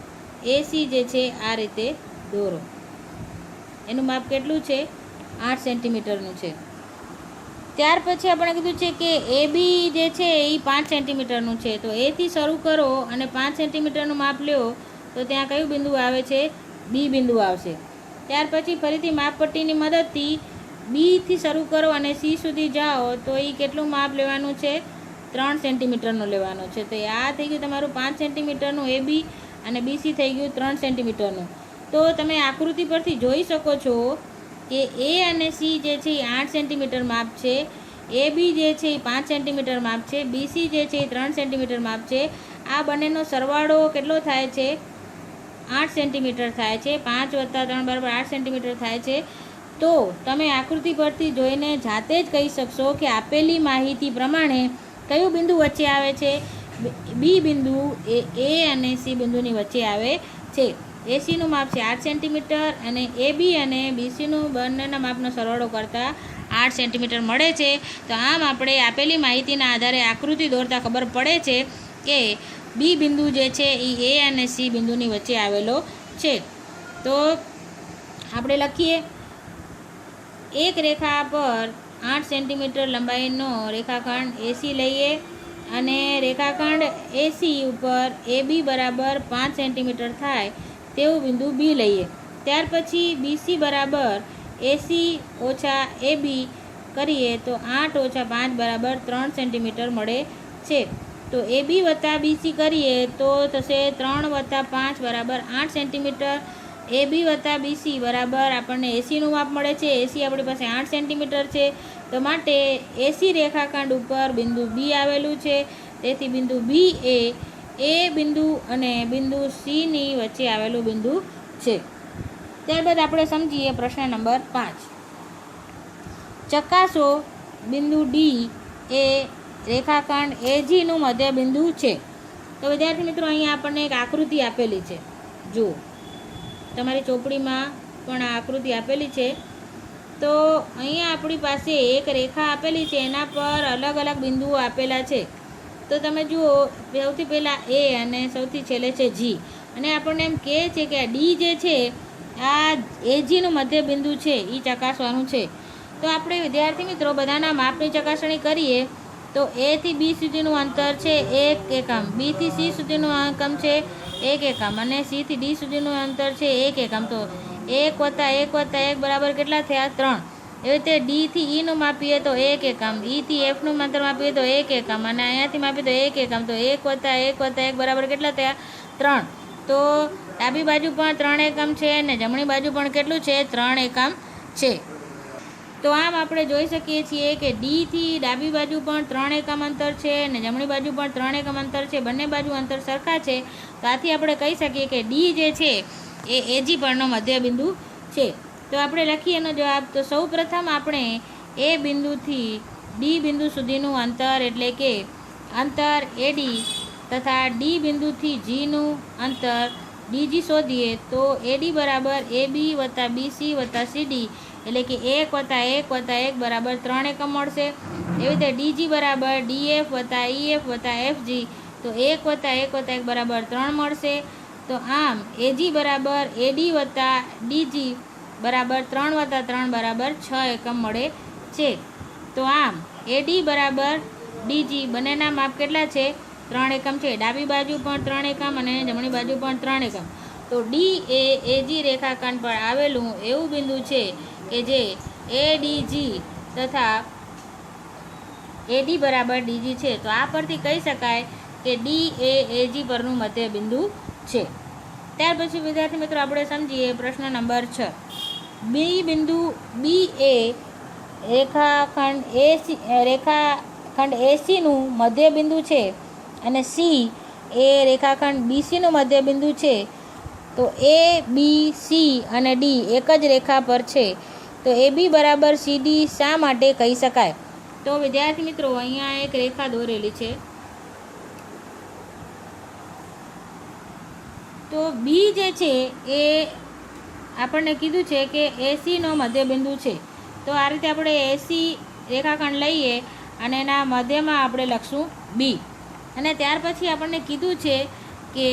એસી જે છે આ રીતે દોરો. એનું માપ કેટલું છે? 8 સેન્ટીમીટરનું છે. ત્યાર પછી આપણે કીધું છે કે એ બી જે છે એ 5 સેન્ટીમીટરનું છે. તો એથી શરૂ કરો અને 5 સેન્ટીમીટરનું માપ લ્યો તો ત્યાં કયું બિંદુ આવે છે? બી બિંદુ આવશે. ત્યાર પછી ફરીથી માપપટ્ટીની મદદથી બીથી શરૂ કરો અને સી સુધી જાઓ તો એ કેટલું માપ લેવાનું છે? 3 સેન્ટીમીટરનું લેવાનું છે. તો આ થઈ ગયું તમારું 5 સેન્ટીમીટરનું એ બી અને બીસી થઈ ગયું 3 સેન્ટીમીટરનું. તો તમે આકૃતિ પરથી જોઈ શકો છો કે એ અને સી જે છે એ 8 સેન્ટીમીટર માપ છે, એ બી જે છે એ 5 સેન્ટીમીટર માપ છે, બીસી જે છે એ 3 સેન્ટીમીટર માપ છે. આ બંનેનો સરવાળો કેટલો થાય છે? 8 સેન્ટીમીટર થાય છે. 5 + 3 બરાબર 8 સેન્ટીમીટર થાય છે. તો તમે આકૃતિ પરથી જોઈને જાતે જ કહી શકશો કે આપેલી માહિતી પ્રમાણે કયું બિંદુ વચ્ચે આવે છે? બી બિંદુ એ અને સી બિંદુની વચ્ચે આવે છે. એસીનું માપ છે 8 સેન્ટીમીટર અને એ બી અને બીસીનું બંનેના માપનો સરવાળો કરતાં 8 સેન્ટીમીટર મળે છે. તો આમ આપણે આપેલી માહિતીના આધારે આકૃતિ દોરતા ખબર પડે છે કે બી બિંદુ જે છે એ અને સી બિંદુની વચ્ચે આવેલો છે. તો આપણે લખીએ, એક રેખા પર 8 સેન્ટીમીટર લંબાઈનો રેખાખંડ એસી લઈએ અને રેખાખંડ એસી ઉપર એ બી બરાબર 5 સેન્ટીમીટર થાય તેવું બિંદુ બી લઈએ. ત્યાર પછી બીસી બરાબર એસી ઓછા એ બી કરીએ તો 8 - 5 બરાબર 3 સેન્ટીમીટર મળે છે. તો એ બી વત્તા બીસી કરીએ તો થશે 3 + 5 બરાબર 8 સેન્ટીમીટર. એ બી વત્તા બીસી બરાબર આપણને એસીનું માપ મળે છે. એસી આપણી પાસે 8 સેન્ટીમીટર છે. તો માટે એસી રેખાખંડ ઉપર બિંદુ બી આવેલું છે. તેથી બિંદુ બી એ બિંદુ અને બિંદુ સીની વચ્ચે આવેલું બિંદુ છે. ત્યારબાદ આપણે સમજીએ પ્રશ્ન નંબર 5. ચકાસો બિંદુ ડી એ રેખાખંડ એજીનું મધ્ય બિંદુ છે. તો વિદ્યાર્થી મિત્રો, અહીંયા આપણને એક આકૃતિ આપેલી છે. જુઓ, તમારી ચોપડીમાં પણ આ આકૃતિ આપેલી છે. તો અહીંયા આપણી પાસે એક રેખા આપેલી છે, એના પર અલગ અલગ બિંદુઓ આપેલા છે. તો તમે જુઓ, સૌથી પહેલાં એ અને સૌથી છેલ્લે છે જી. અને આપણને એમ કહે છે કે આ ડી જે છે આ એજીનું મધ્ય બિંદુ છે, એ ચકાસવાનું છે. તો આપણે વિદ્યાર્થી મિત્રો બધાના માપની ચકાસણી કરીએ તો એથી બી સુધીનું અંતર છે 1 એકમ, બીથી સી સુધીનું એકમ છે 1 એકમ અને સીથી ડી સુધીનું અંતર છે 1 એકમ. તો 1 વત્તા 1 વત્તા 1 બરાબર કેટલા થયા? 3. એવી રીતે ડી થી ઈનું માપીએ તો 1 એકમ, ઈ થી એફનું અંતર માપીએ તો 1 એકમ, અને અહીંયાથી માપીએ તો 1 એકમ. તો 1 વત્તા 1 વત્તા 1 બરાબર કેટલા થયા? 3. તો ડાબી બાજુ પણ 3 એકમ છે અને જમણી બાજુ પણ કેટલું છે? 3 એકમ છે. તો આમ આપણે જોઈ શકીએ છીએ કે ડી થી ડાબી બાજુ પણ 3 એકમ અંતર છે અને જમણી બાજુ પણ 3 એકમ અંતર છે. બંને બાજુ અંતર સરખા છે. તો આથી આપણે કહી શકીએ કે ડી જે છે એ એજી પરનો મધ્ય બિંદુ છે. તો આપણે લખીએ એનો જવાબ. તો સૌ પ્રથમ આપણે એ બિંદુથી ડી બિંદુ સુધીનું અંતર એટલે કે અંતર એડી તથા ડી બિંદુથી જીનું અંતર ડીજી શોધીએ. તો એડી બરાબર એબી વત્તા બીસી વત્તા સીડી એટલે કે 1 વત્તા 1 વત્તા 1 બરાબર 3 એકમ મળશે. એવી રીતે ડીજી બરાબર ડીએફ વત્તા ઈએફ વત્તા એફજી તો 1 વત્તા 1 વત્તા 1 બરાબર 3 મળશે. તો આમ એજી બરાબર એડી વત્તા ડીજી બરાબર 3 વત્તા 3 બરાબર 6 એકમ મળે છે. તો આમ એડી બરાબર ડીજી બંનેના માપ કેટલા છે? 3 એકમ છે. ડાબી બાજુ પણ 3 એકમ અને જમણી બાજુ પણ 3 એકમ. તો ડી એ એજી રેખાખંડ પર આવેલું એવું બિંદુ છે કે જે એડીજી તથા એડી બરાબર ડીજી છે. તો આ પરથી કહી શકાય કે ડી એ એજી પરનું મધ્ય બિંદુ છે. ત્યાર પછી વિદ્યાર્થી મિત્રો આપણે સમજીએ પ્રશ્ન નંબર 6. બી બિંદુ બી એ રેખાખંડ એસીનું મધ્ય બિંદુ છે અને સી એ રેખાખંડ બીસીનું મધ્ય બિંદુ છે. તો એ બી સી અને ડી એક જ રેખા પર છે. તો એ બી બરાબર સીડી શા માટે કહી શકાય? તો વિદ્યાર્થી મિત્રો અહીંયા એક રેખા દોરેલી છે. તો બી જે છે એ આપણને કીધું છે કે એસીનો મધ્ય બિંદુ છે. તો આ રીતે આપણે એસી રેખાખંડ લઈએ અને એના મધ્યમાં આપણે લખશું બી. અને ત્યાર પછી આપણને કીધું છે કે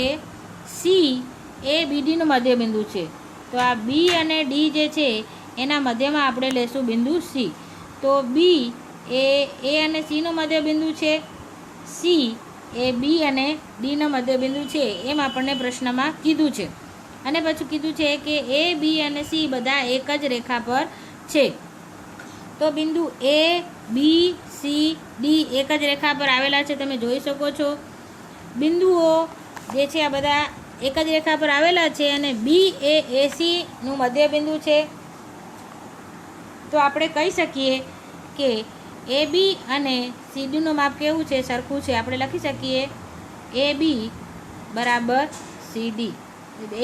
સી એ બીડીનું મધ્ય બિંદુ છે. તો આ બી અને ડી જે છે એના મધ્યમાં આપણે લેશું બિંદુ સી. તો બી એ અને સીનું મધ્ય બિંદુ છે, સી એ બી અને ડીનો મધ્ય બિંદુ છે એમ આપણને પ્રશ્નમાં કીધું છે. અને પછી કીધું છે કે એ બી અને સી બધા એક જ રેખા પર છે. તો બિંદુ એ બી સી ડી એક જ રેખા પર આવેલા છે. તમે જોઈ શકો છો બિંદુઓ જે છે આ બધા એક જ રેખા પર આવેલા છે અને બી એ એસીનું મધ્ય બિંદુ છે. તો આપણે કહી શકીએ કે એ બી અને સીડીનું માપ કેવું છે? સરખું છે. આપણે લખી શકીએ એ બી બરાબર સીડી,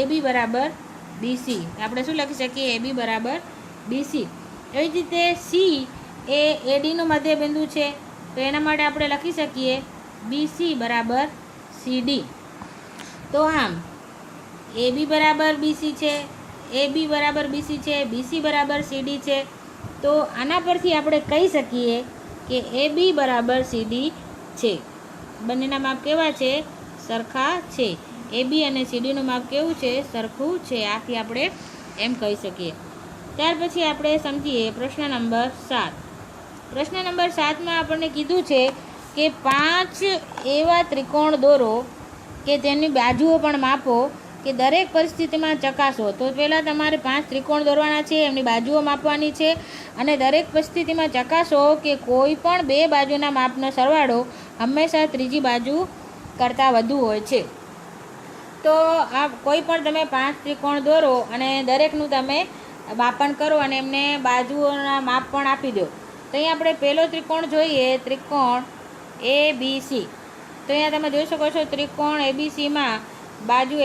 એ બી બરાબર બીસી. આપણે શું લખી શકીએ? એ બી બરાબર બીસી. એવી જ રીતે સી એ એડીનું મધ્ય બિંદુ છે. તો એના માટે આપણે લખી શકીએ બીસી બરાબર સીડી. તો આમ એ બી બરાબર બીસી છે, એ બી બરાબર બીસી છે, બીસી બરાબર સીડી છે. તો આના પરથી આપણે કહી શકીએ કે એ બી બરાબર સીડી છે. બંનેના માપ કેવા છે? સરખા છે. એ બી અને સીડીનું માપ કેવું છે? સરખું છે. આથી આપણે એમ કહી શકીએ. ત્યાર પછી આપણે સમજીએ પ્રશ્ન નંબર 7. પ્રશ્ન નંબર 7માં આપણને કીધું છે કે 5 એવા ત્રિકોણ દોરો કે તેની બાજુઓ પણ માપો કે દરેક પરિસ્થિતિમાં ચકાસો. તો પહેલાં તમારે 5 ત્રિકોણ દોરવાના છે, એમની બાજુઓ માપવાની છે અને દરેક પરિસ્થિતિમાં ચકાસો કે કોઈ પણ બે બાજુના માપનો સરવાળો હંમેશા ત્રીજી બાજુ કરતાં વધુ હોય છે. તો આ કોઈ પણ તમે 5 ત્રિકોણ દોરો અને દરેકનું તમે માપન કરો અને એમને બાજુઓના માપ પણ આપી દો. તો અહીંયા આપણે પહેલો ત્રિકોણ જોઈએ, ત્રિકોણ એ બી સી. તો અહીંયા તમે જોઈ શકો છો ત્રિકોણ એબીસીમાં બાજુ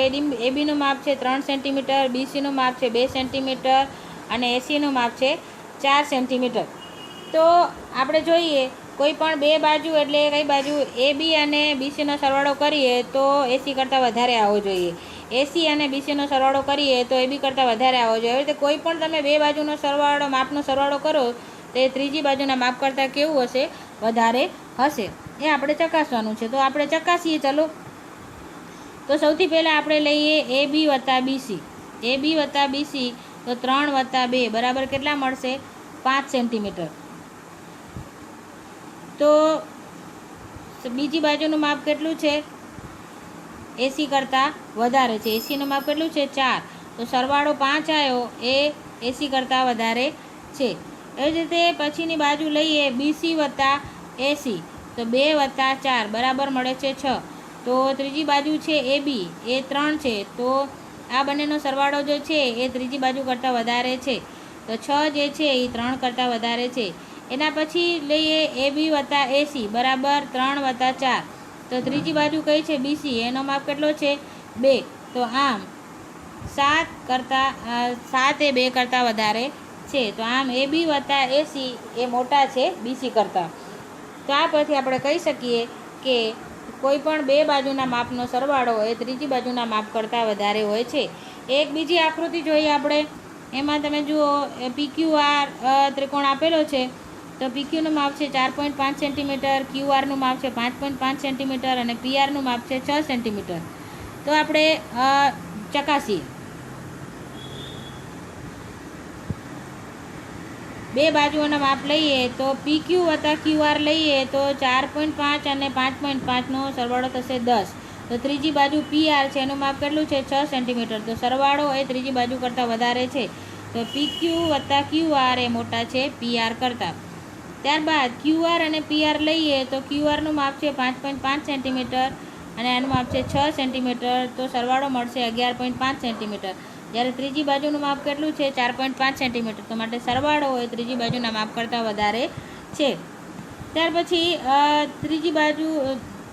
એબીનું માપ છે 3 સેન્ટીમીટર, બીસીનું માપ છે 2 સેન્ટીમીટર અને એસીનું માપ છે 4 સેન્ટીમીટર. તો આપણે જોઈએ કોઈ પણ બે બાજુ એટલે કઈ બાજુ એ બી અને બીસીનો સરવાળો કરીએ તો એસી કરતાં વધારે આવવો જોઈએ, એસી અને બીસીનો સરવાળો કરીએ તો એ બી કરતાં વધારે આવવો જોઈએ. એવી રીતે કોઈ પણ તમે બે બાજુનો સરવાળો માપનો સરવાળો કરો તો એ ત્રીજી બાજુના માપ કરતાં કેવું હશે? વધારે હશે. એ આપણે ચકાસવાનું છે. તો આપણે ચકાસીએ ચલો. તો સૌથી પહેલાં આપણે લઈએ એ બી વત્તા બીસી. એ બી વત્તા બીસી તો 3 વત્તા 2 બરાબર કેટલા મળશે? 5 સેન્ટીમીટર. તો બીજી બાજુનું માપ કેટલું છે? એસી કરતાં વધારે છે. એસીનું માપ કેટલું છે? 4 તો સરવાળો 5 આવ્યો એ 80 કરતાં વધારે છે. એ જ રીતે પછીની બાજુ લઈએ BC વત્તા AC, તો 2 વત્તા 4 બરાબર મળે છે 6. તો ત્રીજી બાજુ છે AB એ 3 છે, તો આ બંનેનો સરવાળો જે છે એ ત્રીજી બાજુ કરતાં વધારે છે, તો 6 જે છે એ 3 કરતાં વધારે છે. એના પછી લઈએ AB વત્તા AC બરાબર 3 વત્તા 4, તો ત્રીજી બાજુ કઈ છે BC, એનો માપ કેટલો છે 2, તો આમ 7 એ 2 કરતાં વધારે છે, તો આમ AB વત્તા AC એ મોટા છે BC કરતાં. તો આ પરથી આપણે કહી શકીએ કે કોઈ પણ બે બાજુના માપનો સરવાળો એ ત્રીજી બાજુના માપ કરતાં વધારે હોય છે. એક બીજી આકૃતિ જોઈએ આપણે, એમાં તમે જુઓ PQR ત્રિકોણ આપેલો છે, તો PQનું માપ છે 4.5 સેન્ટીમીટર, QRનું માપ છે 5.5 સેન્ટીમીટર અને PRનું માપ છે 6 સેન્ટીમીટર. તો આપણે ચકાસીએ. બે બાજુઓના માપ લઈએ તો PQ વત્તા QR લઈએ તો 4.5 અને 5.5નો સરવાળો થશે 10. તો ત્રીજી બાજુ PR છે, એનું માપ કેટલું છે 6 સેન્ટીમીટર, તો સરવાળો એ ત્રીજી બાજુ કરતાં વધારે છે, તો PQ વત્તા QR એ મોટા છે PR કરતાં. ત્યારબાદ QR અને PR લઈએ તો QRનું માપ છે 5.5 સેન્ટીમીટર અને આનું માપ છે 6 સેન્ટીમીટર, તો સરવાળો મળશે 11.5 સેન્ટીમીટર. જ્યારે ત્રીજી બાજુનું માપ કેટલું છે 4.5 સેન્ટીમીટર, તો માટે સરવાળો એ ત્રીજી બાજુના માપ કરતાં વધારે છે. ત્યાર પછી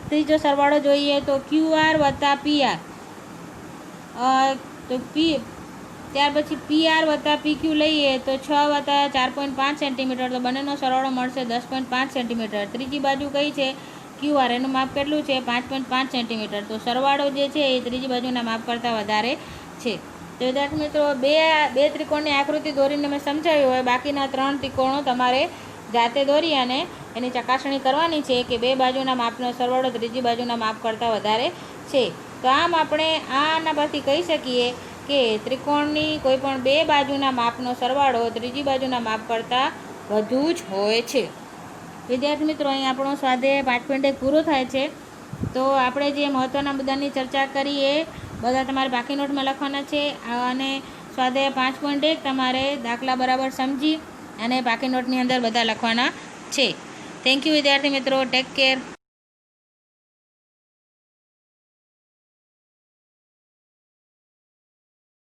ત્રીજો સરવાળો જોઈએ તો QR વત્તા PR, તો ત્યાર પછી PR વત્તા PQ લઈએ તો 6 વત્તા 4.5 સેન્ટીમીટર, તો બંનેનો સરવાળો મળશે 10.5 સેન્ટીમીટર. ત્રીજી બાજુ કઈ છે QR, એનું માપ કેટલું છે 5.5 સેન્ટીમીટર, તો સરવાળો જે છે એ ત્રીજી બાજુના માપ કરતાં વધારે છે. તો વિદ્યાર્થી મિત્રો, બે ત્રિકોણની આકૃતિ દોરીને મેં સમજાવ્યું હોય, બાકીના 3 ત્રિકોણો તમારે જાતે દોરી અને એની ચકાસણી કરવાની છે કે બે બાજુના માપનો સરવાળો ત્રીજી બાજુના માપ કરતાં વધારે છે. તો આમ આપણે આના પરથી કહી શકીએ કે ત્રિકોણની કોઈ પણ બે બાજુના માપનો સરવાળો ત્રીજી બાજુના માપ કરતાં વધુ જ હોય છે. વિદ્યાર્થી મિત્રો, અહીં આપણો સ્વાધ્યાય 5.1 પૂરો થાય છે. તો આપણે જે મહત્ત્વના મુદ્દાની ચર્ચા કરી એ બધા તમારે બાકી નોટમાં લખવાના છે, અને સ્વાધ્યાય 5.1 તમારે દાખલા બરાબર સમજી અને બાકી નોટની અંદર બધા લખવાના છે. થેન્ક યુ વિદ્યાર્થી મિત્રો, ટેક કેર.